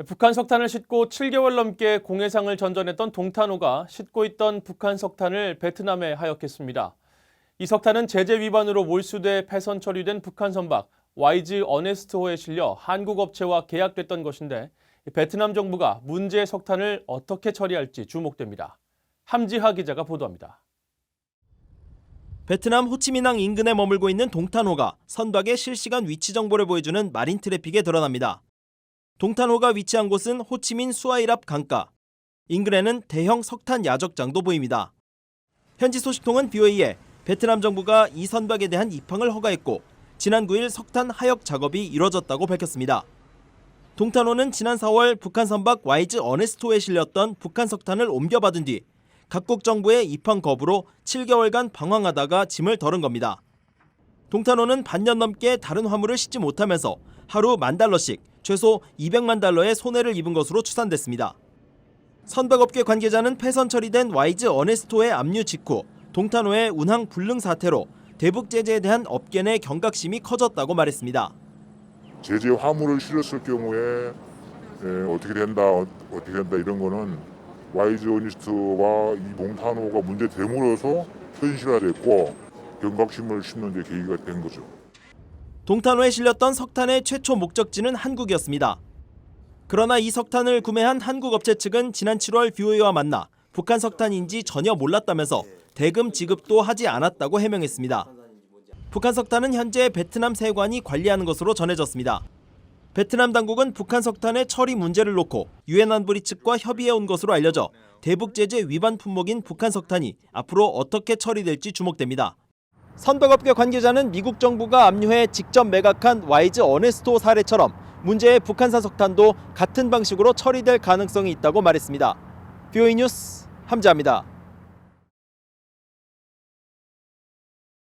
북한 석탄을 싣고 7개월 넘게 공해상을 전전했던 동탄호가 싣고 있던 북한 석탄을 베트남에 하역했습니다. 이 석탄은 제재 위반으로 몰수돼 폐선 처리된 북한 선박 YG 어네스트호에 실려 한국 업체와 계약됐던 것인데 베트남 정부가 문제의 석탄을 어떻게 처리할지 주목됩니다. 함지하 기자가 보도합니다. 베트남 호치민항 인근에 머물고 있는 동탄호가 선박의 실시간 위치 정보를 보여주는 마린 트래픽에 드러납니다. 동탄호가 위치한 곳은 호치민 수아이랍 강가. 인근에는 대형 석탄 야적장도 보입니다. 현지 소식통은 VOA에 베트남 정부가 이 선박에 대한 입항을 허가했고 지난 9일 석탄 하역 작업이 이뤄졌다고 밝혔습니다. 동탄호는 지난 4월 북한 선박 YG 어네스토에 실렸던 북한 석탄을 옮겨받은 뒤 각국 정부의 입항 거부로 7개월간 방황하다가 짐을 덜은 겁니다. 동탄호는 반년 넘게 다른 화물을 싣지 못하면서 하루 $10,000씩 최소 $200만 달러의 손해를 입은 것으로 추산됐습니다. 선박업계 관계자는 폐선 처리된 YG 어네스토의 압류 직후 동탄호의 운항 불능 사태로 대북 제재에 대한 업계 내 경각심이 커졌다고 말했습니다. 제재 화물을 실었을 경우에 어떻게 된다 이런 거는 YG 어네스토와 이 동탄호가 문제됨으로써 현실화됐고 경각심을 심는 데 계기가 된 거죠. 동탄호에 실렸던 석탄의 최초 목적지는 한국이었습니다. 그러나 이 석탄을 구매한 한국 업체 측은 지난 7월 VOA와 만나 북한 석탄인지 전혀 몰랐다면서 대금 지급도 하지 않았다고 해명했습니다. 북한 석탄은 현재 베트남 세관이 관리하는 것으로 전해졌습니다. 베트남 당국은 북한 석탄의 처리 문제를 놓고 유엔 안보리 측과 협의해온 것으로 알려져 대북 제재 위반 품목인 북한 석탄이 앞으로 어떻게 처리될지 주목됩니다. 선박업계 관계자는 미국 정부가 압류해 직접 매각한 YG 어네스토 사례처럼 문제의 북한산 석탄도 같은 방식으로 처리될 가능성이 있다고 말했습니다. VOA 뉴스 함지하입니다.